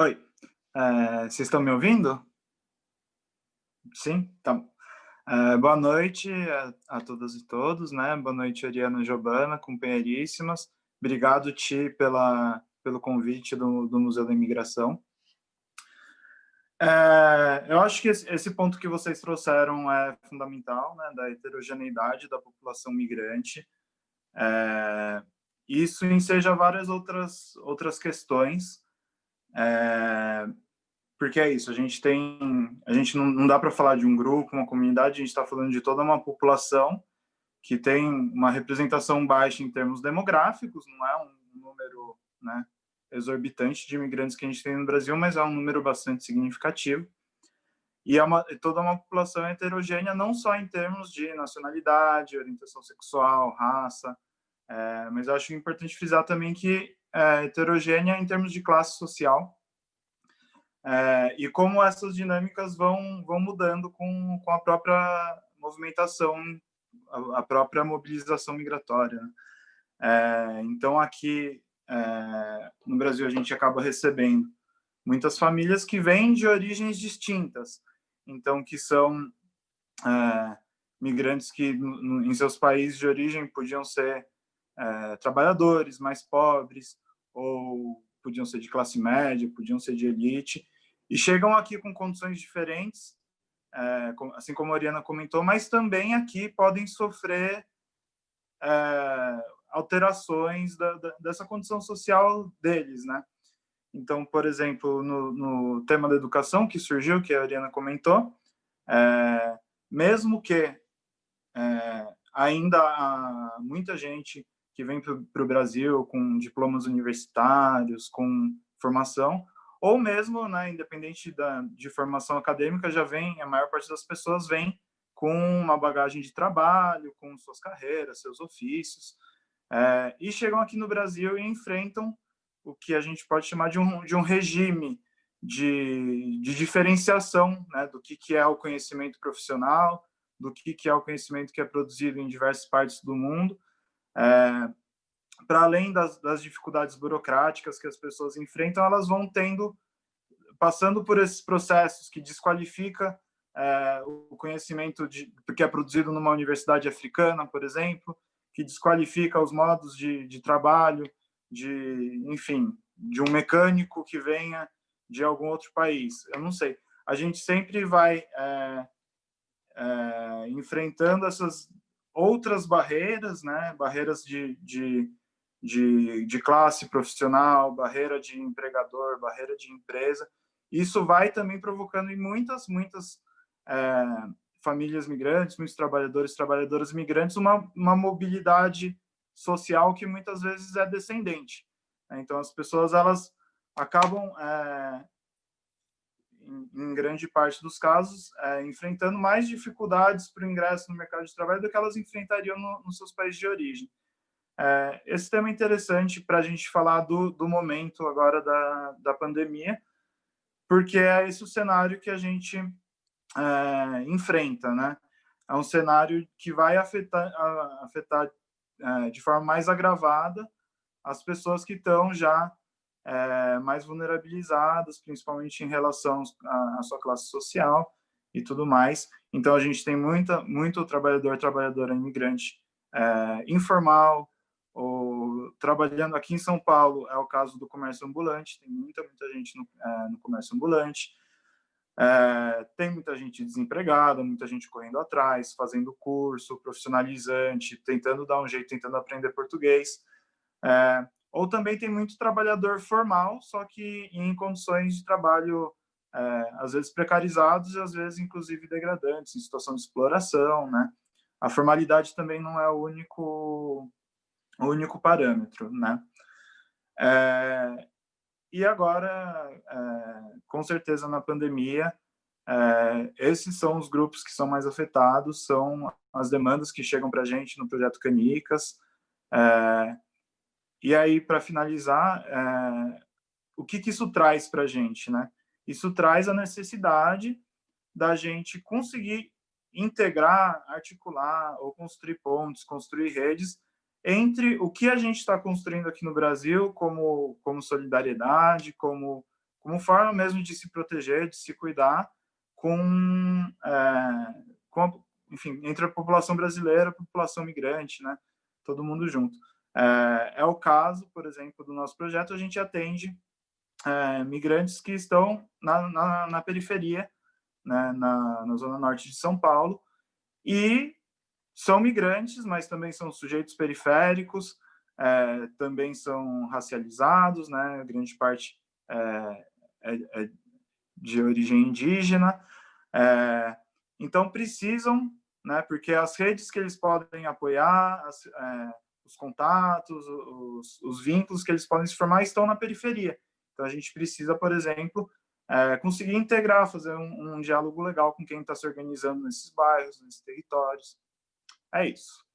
Oi, vocês estão me ouvindo? Sim? Tá. Boa noite a todas e todos, né? Boa noite, Ariana e Giovana, companheiríssimas. Obrigado, Ti, pelo convite do Museu da Imigração. Eu acho que esse ponto que vocês trouxeram é fundamental, né? Da heterogeneidade da população migrante. Isso enseja várias outras questões. Porque é isso, a gente não dá para falar de um grupo, uma comunidade, a gente está falando de toda uma população que tem uma representação baixa em termos demográficos, não é um número, né, exorbitante de imigrantes que a gente tem no Brasil, mas é um número bastante significativo. E é toda uma população heterogênea, não só em termos de nacionalidade, orientação sexual, raça, mas eu acho importante frisar também que é heterogênea em termos de classe social, e como essas dinâmicas vão mudando com a própria movimentação, a própria mobilização migratória, né? Então, aqui no Brasil, a gente acaba recebendo muitas famílias que vêm de origens distintas, então, que são migrantes que, em seus países de origem, podiam ser trabalhadores mais pobres, ou podiam ser de classe média, podiam ser de elite, e chegam aqui com condições diferentes, assim como a Ariana comentou, mas também aqui podem sofrer alterações dessa condição social deles, né? Então, por exemplo, no tema da educação que surgiu, que a Ariana comentou, mesmo que ainda há muita gente que vem para o Brasil com diplomas universitários, com formação, ou mesmo, né, independente de formação acadêmica, a maior parte das pessoas vem com uma bagagem de trabalho, com suas carreiras, seus ofícios, e chegam aqui no Brasil e enfrentam o que a gente pode chamar de um regime de diferenciação, né, do que é o conhecimento profissional, do que é o conhecimento que é produzido em diversas partes do mundo, para além das dificuldades burocráticas que as pessoas enfrentam, elas vão passando por esses processos que desqualifica o conhecimento que é produzido numa universidade africana, por exemplo, que desqualifica os modos de trabalho, enfim, de um mecânico que venha de algum outro país. Eu não sei. A gente sempre vai enfrentando essas outras barreiras, né? Barreiras de classe profissional, barreira de empregador, barreira de empresa. Isso vai também provocando em muitas famílias migrantes, muitos trabalhadores, trabalhadoras migrantes, uma mobilidade social que muitas vezes é descendente. Então, as pessoas elas acabam em grande parte dos casos, enfrentando mais dificuldades para o ingresso no mercado de trabalho do que elas enfrentariam nos seus países de origem. Esse tema é interessante para a gente falar do momento agora da pandemia, porque é esse o cenário que a gente enfrenta, né? É um cenário que vai afetar de forma mais agravada as pessoas que estão já mais vulnerabilizadas, principalmente em relação à sua classe social e tudo mais. Então, a gente tem muito trabalhador, trabalhadora imigrante informal, ou trabalhando aqui em São Paulo, é o caso do comércio ambulante, tem muita gente no comércio ambulante, tem muita gente desempregada, muita gente correndo atrás, fazendo curso, profissionalizante, tentando dar um jeito, tentando aprender português. Ou também tem muito trabalhador formal, só que em condições de trabalho, às vezes precarizados e às vezes, inclusive, degradantes, em situação de exploração, né? A formalidade também não é o único parâmetro, né? E agora, com certeza, na pandemia, esses são os grupos que são mais afetados, são as demandas que chegam para a gente no projeto Canicas. E aí, para finalizar, o que isso traz para a gente, né? Isso traz a necessidade da gente conseguir integrar, articular ou construir pontes, construir redes entre o que a gente está construindo aqui no Brasil como solidariedade, como como forma mesmo de se proteger, de se cuidar enfim, entre a população brasileira e a população migrante, né? Todo mundo junto. É o caso, por exemplo, do nosso projeto, a gente atende migrantes que estão na periferia, né, na zona norte de São Paulo, e são migrantes, mas também são sujeitos periféricos, também são racializados, né, grande parte é de origem indígena, então precisam, né, porque as redes que eles podem apoiar, os contatos, os vínculos que eles podem se formar estão na periferia. Então a gente precisa, por exemplo, conseguir integrar, fazer um diálogo legal com quem está se organizando nesses bairros, nesses territórios. É isso.